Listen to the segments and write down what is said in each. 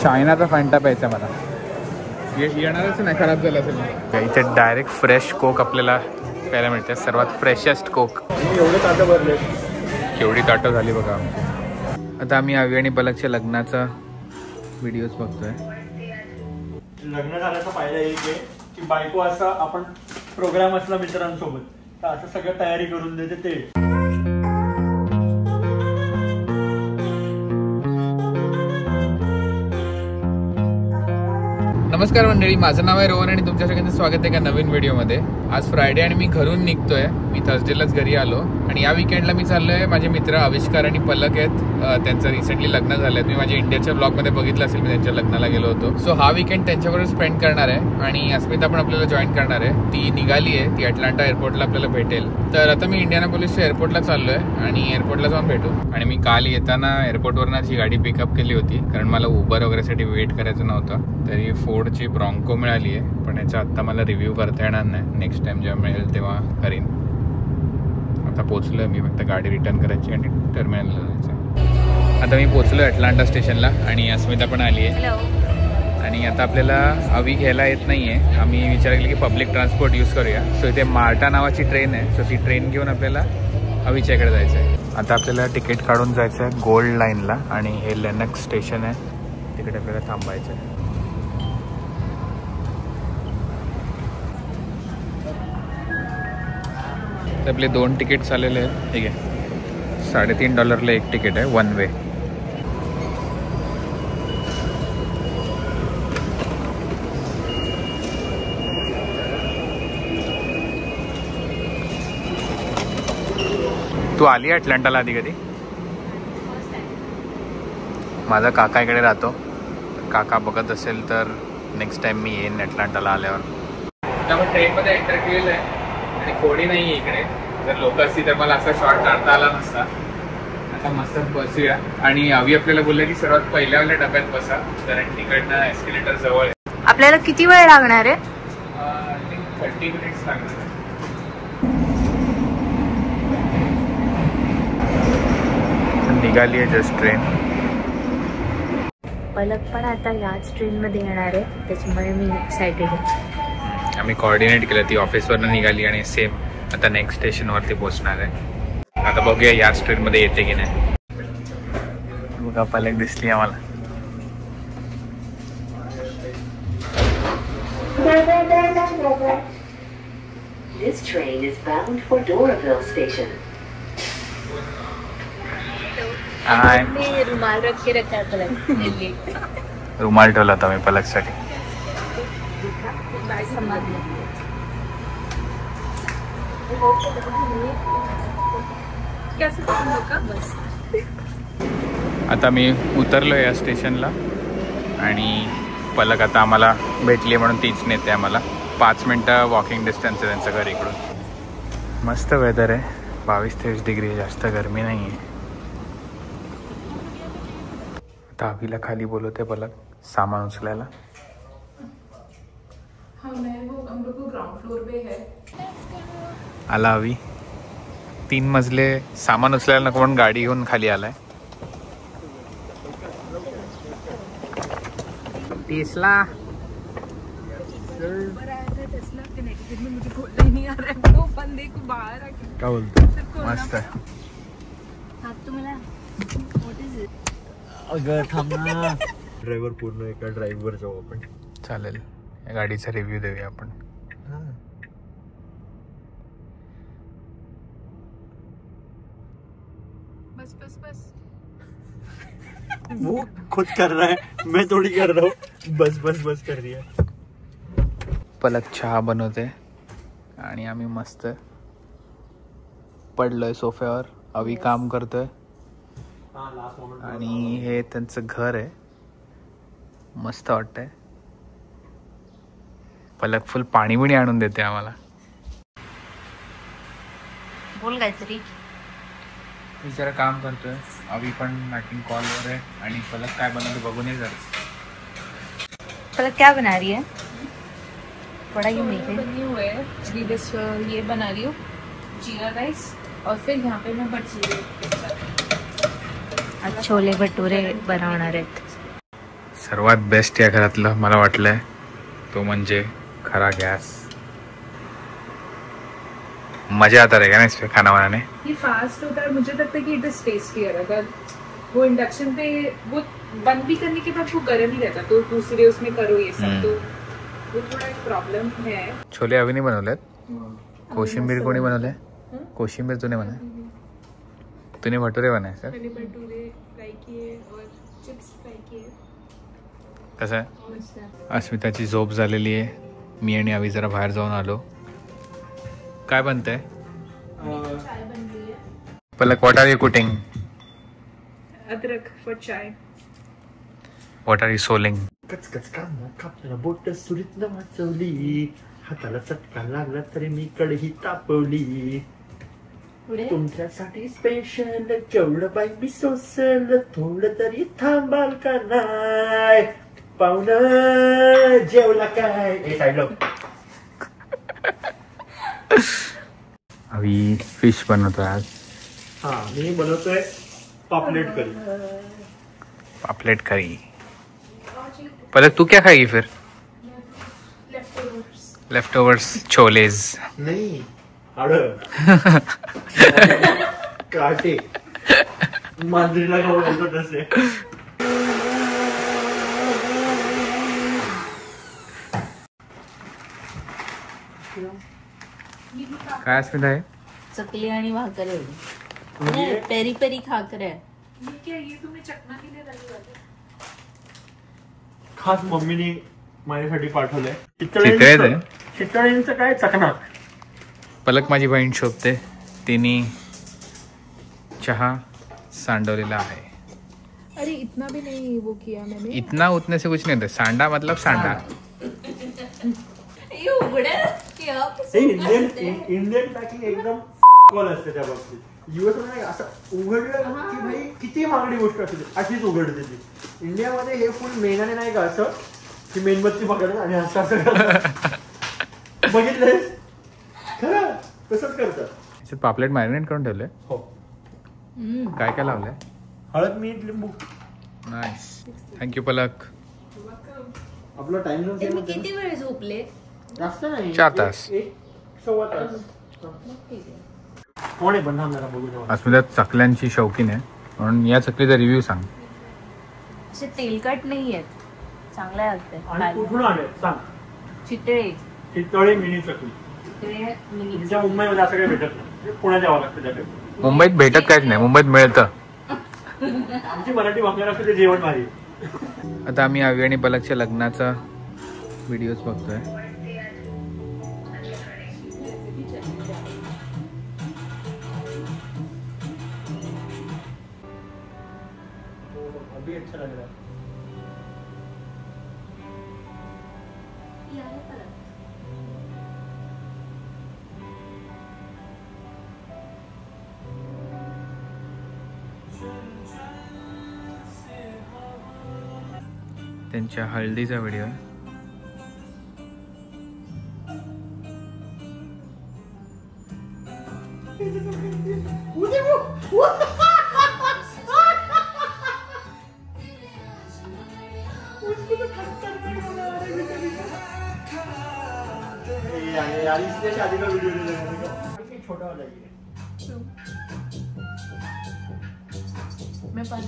चायनाचा Fanta प्यायचा मला. येणारच नाही, खराब झालं असेल. इथे डायरेक्ट फ्रेश कोक आपल्याला प्यायला मिळते. सर्वात फ्रेशेस्ट कोक. एवढे ताटं भरले. केवढी ताटं झाली बघा आमची. आता आम्ही आवी आणि पलकच्या लग्नाचा व्हिडिओज बघतोय. लग्न झाल्याचा फायदा एक आहे की बायको असा आपण प्रोग्राम असला मित्रांसोबत तर असं सगळं तयारी करून देते ते. नमस्कार मंडळी, माझं नाव आहे रोहन आणि तुमच्या सगळ्यांचं स्वागत आहे एका नवीन व्हिडिओमध्ये. आज फ्रायडे आणि मी घरून निघतोय. मी थर्सडेलाच घरी आलो आणि या विकेंडला मी चाललोय. माझे मित्र आविष्कार आणि पलक आहेत, त्यांचं रिसेंटली लग्न झालंय. तुम्ही माझ्या इंडियाच्या ब्लॉगमध्ये बघितलं असेल, मी त्यांच्या लग्नाला गेलो होतो. सो हा विकेंड त्यांच्याबरोबर स्पेंड करणार आहे आणि अस्मिता पण आपल्याला जॉईन करणार आहे. ती निघाली आहे, ती अटलांटा एअरपोर्टला आपल्याला भेटेल. तर आता मी इंडियानापोलिसच्या एअरपोर्टला चाललोय आणि एअरपोर्टला जाऊन भेटू. आणि मी काल येताना एअरपोर्टवरनं ही गाडी पिकअप केली होती कारण मला उबर वगैरेसाठी वेट करायचं नव्हतं. तरी फोर्डची ब्रॉन्को मिळाली आहे, पण याचा आत्ता मला रिव्ह्यू करता येणार नाही. नेक्स्ट टाइम जेव्हा मिळेल तेव्हा करीन. आता पोचलोय मी, फक्त गाडी रिटर्न करायची आणि टर्मिनलला जायचं. आता मी पोचलोय अटलांटा स्टेशनला आणि अस्मिता पण आली आहे. आणि आता आपल्याला अवी घ्यायला येत नाही आहे. आम्ही विचार केला की पब्लिक ट्रान्सपोर्ट यूज करूया. सो इथे मार्टा नावाची ट्रेन आहे. सो ती ट्रेन घेऊन आपल्याला अवीच्या इकडे जायचं आहे. आता आपल्याला तिकीट काढून जायचं आहे गोल्ड लाईनला आणि हे लेनक्स स्टेशन आहे, तिकडे आपल्याला थांबायचं आहे. आपले 2 तिकीट्स आलेले आहेत. ठीक आहे, $3.5 एक तिकीट आहे, वन वे. तू आली अटलांटाला आधी कधी? माझा काका इकडे राहतो. काका बघत असेल तर नेक्स्ट टाइम मी येईन अटलांटाला आल्यावर. त्यामुळे ट्रेनमध्ये एंटर केलेलं आहे आणि कोणी नाही आहे इकडे. जर लोक असती तर मला असा शॉट काढता आला नसता. आता मस्त बसूया. आणि अवी आपल्याला बोलले की सर्वात पहिल्यावाल्या डब्यात बसा, कारण तिकडनं एस्केलेटर जवळ आहे. आपल्याला किती वेळ लागणार आहे? 30 मिनिट्स लागणार आहे. निघाली आहे जस्ट ट्रेन. पलक पण आता याच ट्रेन मध्ये येणार आहे, त्याच्यामुळे मी एक्सायटेड आहे. आम्ही कोऑर्डिनेट केलं. ती ऑफिसवरनं निघाली आणि सेम आता नेक्स्ट स्टेशनवरती पोहोचणार आहे. आता बघूया याच ट्रेनमध्ये येते की नाही. बघा पलक दिसली आम्हाला. This train is bound for Doraville station. हाय. रुमाल रख के रखा पलक. रुमाल ठेवला होता मी पलकसाठी. आता मी उतरलो या स्टेशनला आणि पलक आता आम्हाला भेटली म्हणून तीच नेते आम्हाला. 5 मिनटं वॉकिंग डिस्टन्स आहे त्यांचं घर इकडून. मस्त वेदर आहे, 22-23 डिग्री, जास्त गरमी नाही आहे. आता अवीला खाली बोलवते पलक सामान उचलायला. आला अवी. 3 मजले सामान उचलायला नको म्हणून गाडी घेऊन खाली आलाय. टेस्ला काय बोलतो? मस्त आहे. अगं थांब ना. ड्रायव्हर पूर्ण एका ड्राईव्हवर जाऊ आपण. चालेल, या गाडीचा रिव्ह्यू देऊया आपण. बस बस बस. वो खुद कर रहा है, मैं थोड़ी कर रहा हूँ. बस बस बस कर रही है. पलक चहा बनवते आणि आम्ही मस्त पडलोय सोफ्यावर. अवी काम करतोय आणि हे त्यांचं घर आहे. मस्त वाटतंय. पलक फुल पाणी बिणी आणून देते आम्हाला. बोल काहीतरी. मी जरा काम करतोय, अवी पण मॅटिंग कॉलवर आहे आणि पलक काय बनवलं बघून ये जरा. पलक क्या बना रही है? बड़ा यूनिक है. बनी हुई है जी. बस ये बना रही हूँ जीरा राइस और फिर यहाँ पे मैं भटूरे. छोले भटूरे बनवणार आहेत. सर्वात बेस्ट या घरातलं मला वाटलंय तो म्हणजे खरा गैस। मजा आता रहेगा ना इस पे खाना बनाने। ये फास्ट होता है, मुझे लगता है कि इट इज टेस्टियर। अगर वो इंडक्शन पे वो बंद भी करने के बाद वो गर्म ही रहता, तो दूसरे उसमें करो ये सब, तो वो थोड़ा एक प्रॉब्लम है। छोले अभी नहीं बनवलेत, कोशिंबीर कोणी बनवले? कोशिंबीर तूने बनाय? तूने भटुरे बनाय सर? मैंने भटूरे फ्राई किए और चिप्स फ्राई किए। कसं आहे? अस्मिताची झोप झालेली आहे, मी आणि आवी जरा बाहेर जाऊन आलो। काय बनतंय? चाय बन रही है। Palak, what are you cooking? अदरक फॉर चाय। What are you soling? कचकच कांदा कापला, बोट सुरीत वाचवली, हाताला चटका लागला तरी मी कढई तापवली, तुमच्यासाठी स्पेशल केवढं बाई मी सोसल, थोडं तरी थांबाल का नाय, पाहुणं जेवला काय? A side low. अभी फिश बनवतोय आज। हा, मी बनवतोय पापलेट करी। पापलेट करी। पलक तू क्या खाएगी फिर? लेफ्ट ओवर्स छोलेज। नाही, हाड काटे मांजरीला खाऊ घालतो तसे। काय अस्मिता आहे? चकली आणि भाकर एवढी पेरी पेरी खाकर आहे। ये क्या, ये तुम्हें चखना के लिए डाली वाली? खास मम्मीने माझ्यासाठी पाठवलंय चितळेचं? चितळेंचं काय चकना। पलक माझी बहीण शोभते, तिने चहा सांडवलेला आहे। अरे इतना भी नहीं वो किया मैंने। इतना उतने से कुछ नहीं होता, सांडा मतलब सांडा। हे उघड्या इंडियन पॅकिंग एकदम कॉल असते त्या बाबतीत। युएस मध्ये असं उघडलं की भाई किती महागडी गोष्ट असते अशीच उघडते ती। इंडियामध्ये हे फुल मेनाने नाही का असं की मेणबत्ती पकडत आणि असं असं बघितलंयस? खरं तसंच करतात। पापलेट मॅरिनेट करून ठेवले? हो। काय काय लावलंय? हळद, मीठ, लिंबू। नाईस, थँक्यू पलक। आपला टाइम मी किती वेळ झोपले? जास्त नाही, 4 तास। 1.25 तास। कोण आहे पण जरा बघू दे। अस्मिता चकल्यांची शौकीन आहे, म्हणून या चकलीचा रिव्ह्यू सांग। असे तेलकट नाही आहेत, चांगले आणि लागतात। कुठून आले सांग? चितळे चितळे मिनी चकली। चितळे मिनी तुमच्या मुंबईमध्ये असं काही भेटत नाही, पुण्यात यावं लागतं त्यासाठी। मुंबईत भेटत काहीच नाही, मुंबईत मिळतं। आमची मराठी भाकर असते ते जेवण भारी। आता आम्ही आवी आणि पलकच्या लग्नाचा व्हिडिओज बघतोय। अभी अच्छा लग रहा है। त्यांच्या हळदीचा व्हिडिओ आहे। यार इसने शादी का वीडियो ले लेगा, छोटा वाला ही है। मैं पाणी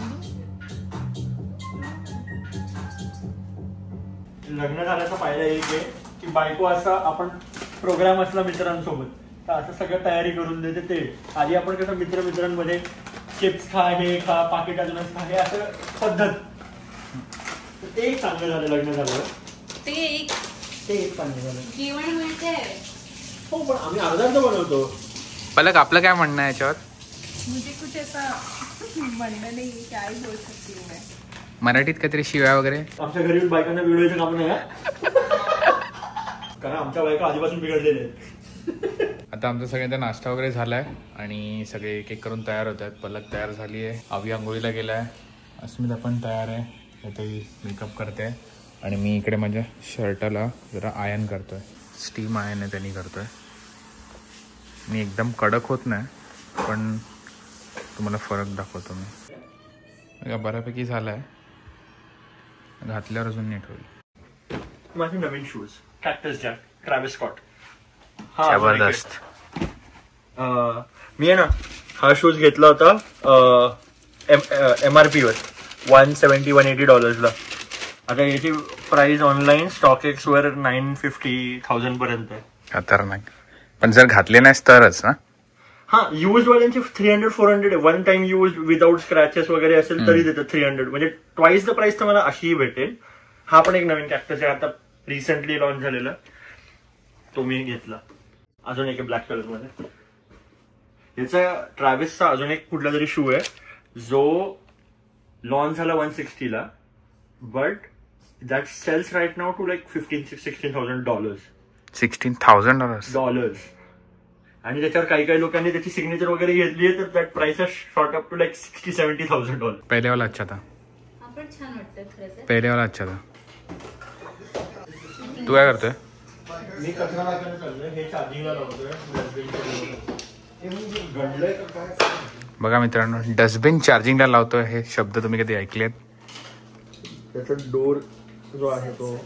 लग्न झाल्याचा फायदा एक आहे की बायको असा आपण प्रोग्राम असला मित्रांसोबत तर असं सगळं तयारी करून देते। ते आधी आपण कसं मित्रांमध्ये चिप्स खा, हे खा, पाकिट अजूनच खा, हे असं पद्धत, ते एक चांगलं झालं लग्न झालं। ते एक चांगलं झालं। जेवण मिळते हो, पण आम्ही अर्धार्ध बनवतो। पलक आपलं काय म्हणणं आहे याच्यावर? मुझे कुछ ऐसा म्हणणं नाही, क्या ही बोल सकती हूँ मैं। मराठीत काहीतरी शिव्या वगैरे? आमच्या घरी बायकांना बिघडायचं काम नाही, कारण आमच्या बायका आधीपासून बिघडलेल्या आहेत। आता आमचा सगळ्यांचा नाश्ता वगैरे झालाय आणि सगळे एक एक करून तयार होत आहेत। पलक तयार झाली आहे, आवी आंघोळीला गेलाय, अस्मिता पण तयार आहे, काहीतरी मेकअप करते आणि मी इकडे माझ्या शर्टाला जरा आयन करतोय, स्टीम आयन आहे त्यांनी करतोय। मी एकदम कडक होत नाही, पण तुम्हाला फरक दाखवतो मी। बऱ्यापैकी झालाय घातल्यावर अजून नीट होईल. माझे नवीन shoes Cactus Jack Travis Scott. जबरदस्त. मी आहे ना हा शूज घेतला होता MRP वर $170-180 आता याची प्राइस ऑनलाईन StockX वर 950,000 पर्यंत आहे. खतरनाक. पण जर घातले नाहीस तरच ना. हा युज वाल्यांची 300-400 one time use without scratches वगैरे असेल तरी देतात 300 म्हणजे ट्वाइस द प्राइस तर मला अशीही भेटेल. हा पण एक नवीन कॅक्टस आहे आता रिसेंटली लॉन्च झालेला तो मी घेतला. अजून एक ब्लॅक कलर मध्ये. याचा ट्रॅव्हिसचा अजून एक कुठला तरी शू आहे जो लॉन्च झाला 160ला but that sells right now to like $15,000-16,000. $16,000 आणि त्याच्यावर काही लोकांनी त्याची सिग्नेचर वगैरे घेतली आहे तर that price has shot up to like $60,000-70,000. पहिले वाला अच्छा था. आपण छान वाटतं खरं. पहिले वाला अच्छा था. तू काय करतोय? मी कचरा टाकायला चाललोय. हे चार्जिंगला लावतोय. बघा मित्रांनो डस्टबिन चार्जिंगला लावतोय. हे शब्द तुम्ही कधी ऐकलेत? त्याचा डोर जो आहे तो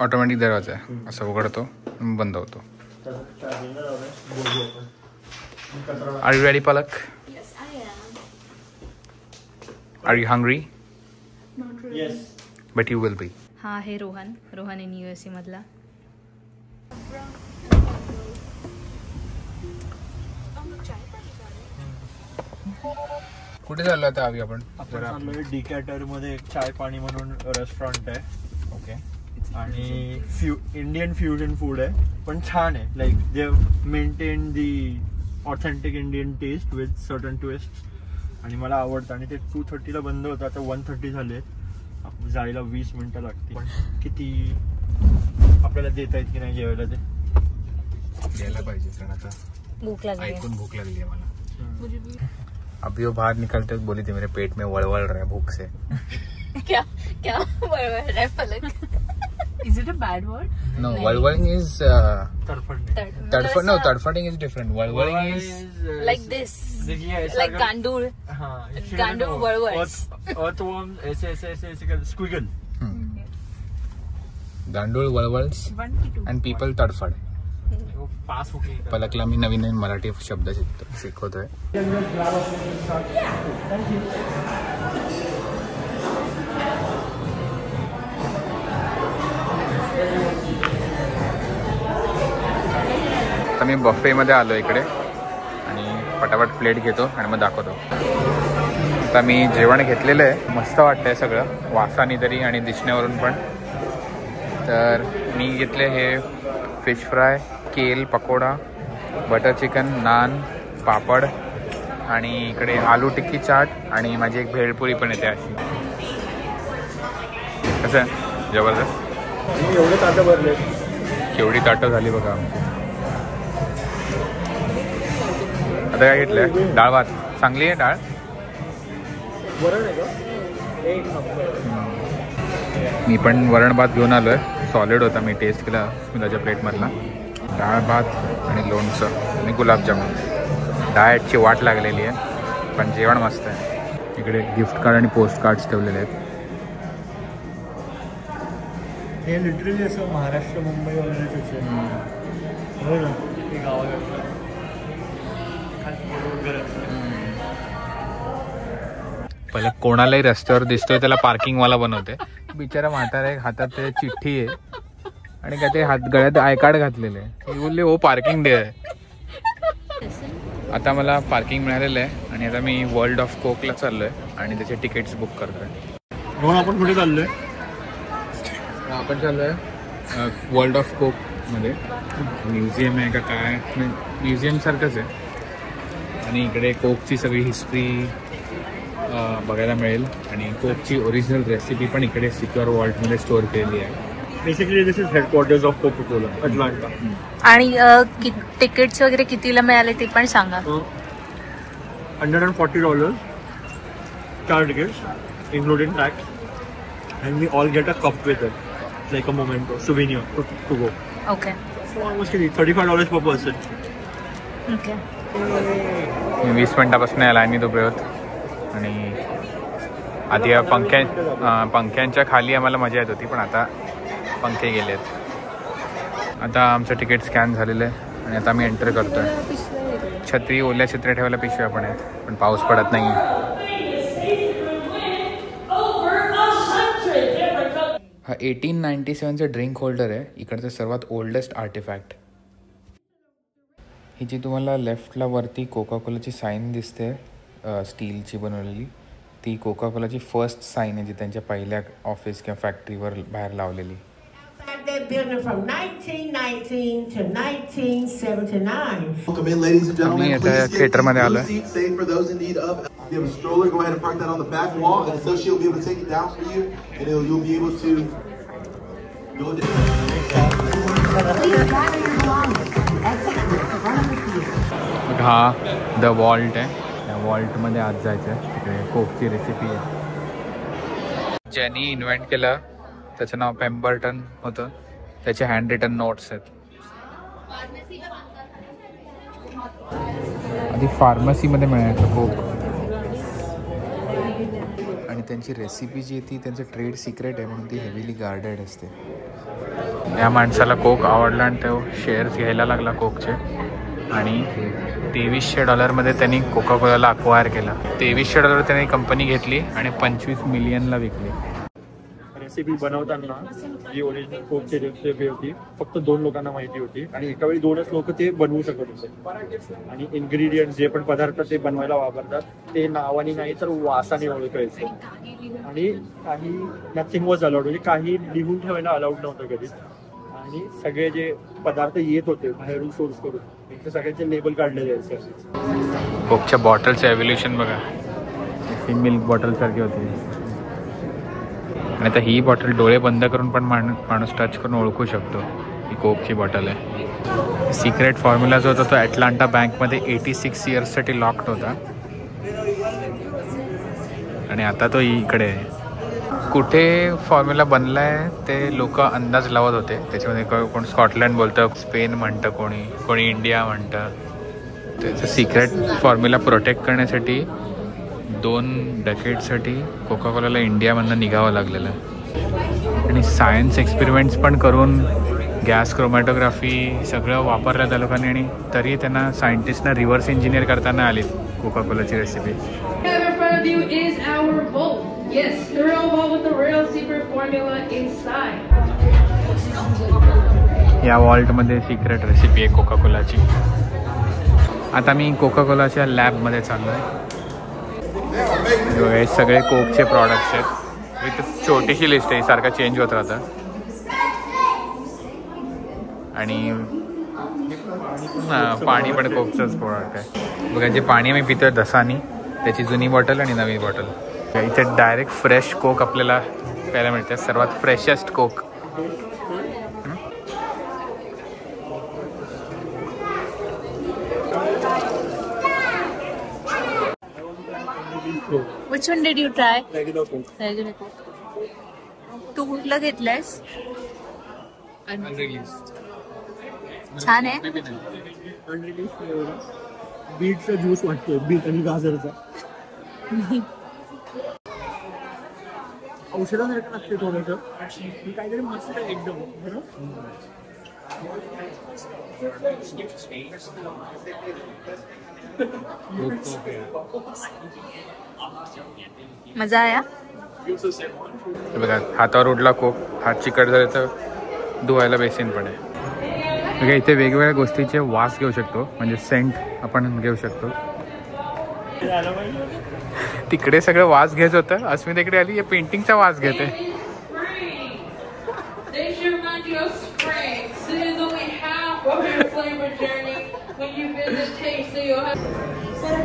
ऑटोमॅटिक दरवाजा आहे. असं उघडतो बंद होतो. चार्जिंगला लावलाय. बोलू आपण. Are you ready Palak? Are you hungry? Yes. But you will be. हा आहे रोहन इन USA मधला. कुठे चाललो आता आम्ही आपण? चाललोय डिकॅटर मध्ये एक चाय पाणी म्हणून रेस्टॉरंट आहे. ओके. आणि इंडियन फ्युजन फूड आहे पण छान आहे. Like they maintain the authentic Indian taste with certain twist आणि मला आवडतं. आणि ते 2:30ला बंद होतं आता 1:30 झाले. जायला 20 मिनिटं लागतील. पण किती आपल्याला देता येत की नाही जेवायला ते द्यायला पाहिजे कारण आता भूक लागली. ऐकून भूक लागली आहे मला. अभी वो बाहर निकलते बोली थी मेरे पेट में वळवळ रहा है भूख से. क्या वळवळ रहा है पलक? Is it a bad word? No, वळवळिंग is तडफडणे. तडफड. No, तडफडिंग is different. वळवळिंग is Like this. Like गांडूळ. गांडूळ वळवळ. अर्थवर्म ऐसे ऐसे ऐसे ऐसे स्क्विगल. गांडूळ वळवळ्स and people तडफड. पास हो गई. पलकला मी नवीन मराठी शब्द शिकवतोय. आता मी बफे मध्ये आलो इकडे आणि पटापट प्लेट घेतो आणि मग दाखवतो. आता मी जेवण घेतलेलं आहे. मस्त वाटतंय सगळं वासानी तरी आणि दिसण्यावरून पण. तर मी घेतले हे फिश फ्राय, केल पकोडा, बटर चिकन, नान, पापड आणि इकडे आलू टिक्की चाट आणि माझी एक भेळपुरी पण येते अशी. कसं आहे? जबरदस्त. एवढे ताटं भरले. केवढी ताटं झाली बघा आमची. आता काय घेतलंय? डाळ भात. चांगली आहे डाळ. वरण आहे का? एक मी पण वरण भात घेऊन आलोय. सॉलिड होता. मी टेस्ट केला स्मिताच्या प्लेटमधला. डाळ भात आणि लोणचं आणि गुलाबजामुन. डाएटची वाट लागलेली आहे पण जेवण मस्त आहे. इकडे गिफ्ट कार्ड आणि पोस्ट कार्ड्स ठेवलेले आहेत. हे लिटरली असं महाराष्ट्र मुंबई वगैरेच आहे. हो ना. हे गावाकडचं पहिले कोणालाही रस्त्यावर दिसतोय त्याला पार्किंगवाला बनवते. बिचारा म्हातारा एक हातात ते चिठ्ठी आहे आणि काय ते हात गळ्यात आय कार्ड घातलेले आहे. बोलले हो पार्किंग डे आहे. आता मला पार्किंग मिळालेलं आहे आणि आता मी वर्ल्ड ऑफ कोकला चाललोय आणि त्याचे तिकीट्स बुक करतोय. म्हणून आपण कुठे चाललोय? आपण चाललोय वर्ल्ड ऑफ कोक मध्ये. म्युझियम आहे का काय? म्युझियम सारखंच आहे आणि इकडे कोकची सगळी हिस्ट्री बघायला मिळेल आणि कोकची ओरिजिनल रेसिपी पण इकडे सिक्युअर वॉल्टमध्ये स्टोअर केलेली आहे. Basically this is headquarters of Coca Cola Atlanta. आणि तिकीट्स वगैरे कितीला मिळाले ते पण सांगा. $140 4 tickets including tax and we all get a cup with it. It's like a memento souvenir to go. Okay. So almost $35 per person. Okay. मी 20 मिनिटापासून या लाईनीत उभे होत आणि आधी या पंख्यांच्या खाली आम्हाला मजा येत होती, पण आता पंखे गेलेत. आता आमचं तिकीट स्कॅन झालेलं आहे आणि आता आम्ही एंटर करतोय. छत्री, ओल्या छत्र्या ठेवायला पिशव्या पण आहेत, पण पाऊस पडत नाही. हा 1897चा ड्रिंक होल्डर आहे, इकडचं सर्वात ओल्डेस्ट आर्टिफॅक्ट. ही जी तुम्हाला लेफ्टला वरती कोका कोलाची साईन दिसते स्टीलची बनवलेली, ती कोका कोलाची फर्स्ट साईन आहे जी त्यांच्या पहिल्या ऑफिस किंवा फॅक्टरीवर बाहेर लावलेली. That building from 1919 to 1979. Welcome in, ladies and gentlemen. Please theater मध्ये आलोय. Safe for those in need of. If you have a stroller, go ahead and park that on the back wall, and associate will be able to take it down for you, and you'll be able to go down. हा the Walt आहे, या वॉल्टमध्ये आज जायचं आहे. तिकडे कोकची recipe आहे. ज्यांनी invent केलं त्याचं नाव पेम्बर्टन होतं, त्याचे हँड रिटन नोट्स आहेत. आधी फार्मसीमध्ये मिळायचं कोक, आणि त्यांची रेसिपी जी आहे ती त्यांचं ट्रेड सिक्रेट आहे म्हणून ती हेवीली गार्डेड असते. या माणसाला कोक आवडला आणि तो शेअर्स घ्यायला लागला कोकचे, आणि $2300 त्यांनी कोका कोलाला अक्वायर केला. $2300 त्यांनी कंपनी घेतली आणि 25 मिलियनला विकली. रेसिपी बनवताना जी ओरिजिनल कोकची रेसिपी होती फक्त 2 लोकांना माहिती होती, आणि एका वेळी 2च लोक ते बनवू शकत होते. आणि इन्ग्रेडियंट जे पण पदार्थ ते बनवायला वापरतात ते नावाने नाही तर वासाने ओळखायचे. आणि काही नथिंग वॉज अलाउड, म्हणजे काही लिहून ठेवायला अलाउड नव्हतं कधीच. आणि सगळे जे पदार्थ येत होते बाहेरून सोर्स करून ते सगळ्यांचे लेबल काढले जायचे. कोकच्या बॉटलचं एव्होल्युशन बघा, ही मिल्क बॉटल सारखी होती, आणि आता ही बॉटल डोळे बंद करून पण माणूस टच करून ओळखू शकतो ही कोकची बॉटल आहे. सिक्रेट फॉर्म्युला जो होता तो ॲटलांटा बँकमध्ये 86 इयर्ससाठी लॉक्ड होता, आणि आता तो इकडे आहे. कुठे फॉर्म्युला बनला आहे ते लोक अंदाज लावत होते. त्याच्यामध्ये कोण स्कॉटलंड बोलतं, स्पेन म्हणतं, कोणी इंडिया म्हणतं. त्याचं सिक्रेट फॉर्म्युला प्रोटेक्ट करण्यासाठी 2 डेकेडसाठी कोका कोलाला इंडियामधनं निघावं लागलेलं आहे. आणि सायन्स एक्सपेरिमेंट्स पण करून गॅस क्रोमॅटोग्राफी सगळं वापरलं त्या लोकांनी, आणि तरी त्यांना सायंटिस्टना रिव्हर्स इंजिनियर करताना आली कोका कोलाची रेसिपी. Yes, the real one with the real secret formula inside. या वॉल्टमध्ये सिक्रेट रेसिपी आहे कोका कोलाची. आता मी कोका कोलाच्या लॅबमध्ये चाललो आहे. हे सगळे कोकचे प्रॉडक्ट्स आहेत. विथ छोटीशी लिस्ट आहे, सारखा चेंज होत राहतं. आणि पाणी पण कोकचंच प्रॉडक्ट आहे. बघा, जे पाणी आम्ही पितोय दसानी, त्याची जुनी बॉटल आणि नवी बॉटल. इथे डायरेक्ट फ्रेश कोक आपल्याला प्यायला मिळते, सर्वात freshest coke. Which one did you try? Regular Coke. तू कुठलं घेतलंयस? छान आहे. बीटचा ज्यूस वाटतोय, बीट आणि गाजरचा. औषधासारखं लागते थोडंसं, काहीतरी मस्त आहे एकदम. मजा आया. बघा, हातावर उडला कोक, हात चिकट झाले तर धुवायला बेसिन पण आहे. बघा, इथे वेगवेगळ्या गोष्टीचे वास घेऊ शकतो, म्हणजे सेंट आपण घेऊ शकतो. तिकडे सगळं वास घ्यायचं होतं, अस्मिता इकडे आली, या पेंटिंगचा वास घेते.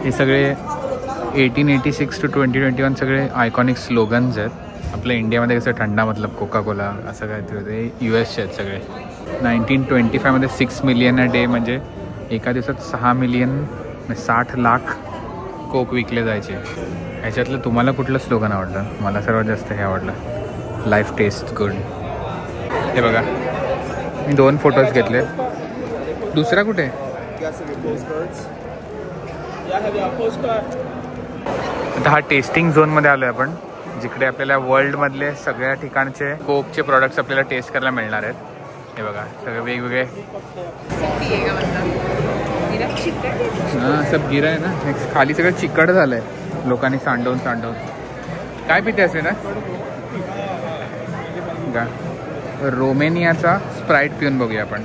हे सगळे 1886 to 2021 सगळे आयकॉनिक स्लोगन्स आहेत. आपल्या इंडियामध्ये कसं थंडा मतलब कोका कोला असं काहीतरी होतं, US आहेत सगळे. 1925 6 मिलियन अ डे, म्हणजे एका दिवसात 6 मिलियन 60 लाख कोक विकले जायचे. ह्याच्यातलं तुम्हाला कुठलं स्लोगन आवडलं? मला सर्वात जास्त हे आवडलं, लाईफ टेस्ट गुड. हे बघा, मी 2 फोटोज घेतले. दुसरा कुठे? आता हा टेस्टिंग झोनमध्ये आलो आहे आपण. जिकडे आपल्याला वर्ल्ड मधले सगळ्या ठिकाणचे कोकचे प्रोडक्ट्स आपल्याला टेस्ट करायला मिळणार आहेत. हे बघा सगळे वेगवेगळे. हां सब गिरा आहे ना, खाली सगळं चिकट झालंय लोकांनी सांडवून. काय पिते असे ना का? रोमेनियाचा स्प्राईट पिऊन बघूया आपण.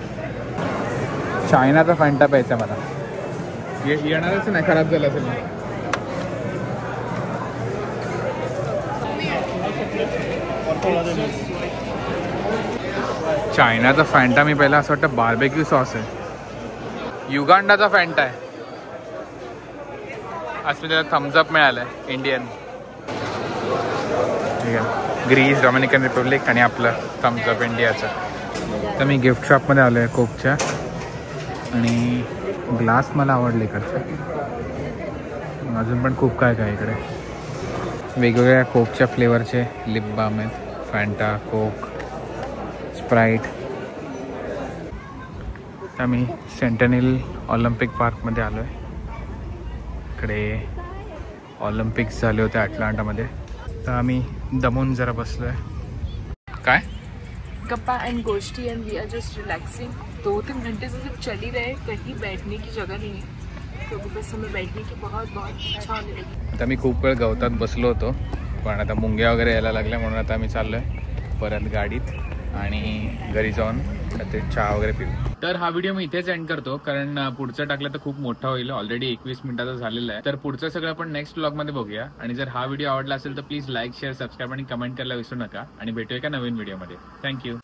चायनाचा फॅन्टा प्यायचा मला. येणारच नाही, खराब झाला असेल. चायनाचा फॅन्टा मी पहिला असं वाटतं बार्बेक्यू सॉस आहे. युगांडाचा फॅन्टा आहे. आज मी त्याला थम्सअप मिळालंय इंडियन. ठीक आहे, ग्रीस, डॉमिनिकन रिपब्लिक आणि आपलं थम्सअप इंडियाचं. तर मी गिफ्ट शॉपमध्ये आलो आहे कोकच्या, आणि ग्लास मला आवडले इकडचं. अजून पण खूप काय काय इकडे वेगवेगळ्या कोकच्या फ्लेवरचे लिप बाम आहेत. फॅन्टा, कोक, स्प्राईट. आम्ही सेंटनिल ऑलिम्पिक पार्कमध्ये आलो आहे. इकडे ऑलिम्पिक्स झाले होते अटलांटामध्ये, तर आम्ही दमून जरा बसलो आहे. काय गप्पा एंड गोष्टी and we are just relaxing. 2-3 घंटे से सिर्फ चल ही रहे, कहीं बैठने की जगह नहीं है, तो बस हमें बैठने की बहुत इच्छा होने लगी. आता मी खूप वेळ गवतात बसलो होतो, पण आता मुंग्या वगैरे यायला लागल्या म्हणून आता आम्ही चाललो आहे परत गाडीत, आणि घरी जाऊन ते चहा वगैरे पिऊ. तर हा व्हिडिओ मी इथेच एंड करतो, कारण पुढचं टाकलं तर खूप मोठा होईल. ऑलरेडी 21 मिनिटाचा झालेला आहे. तर पुढचं सगळं आपण नेक्स्ट व्लॉगमध्ये बघूया. आणि जर हा व्हिडिओ आवडला असेल तर प्लीज लाईक, शेअर, सबस्क्राईब आणि कमेंट करायला विसरू नका. आणि भेटूया एका नवीन व्हिडिओमध्ये. थँक्यू.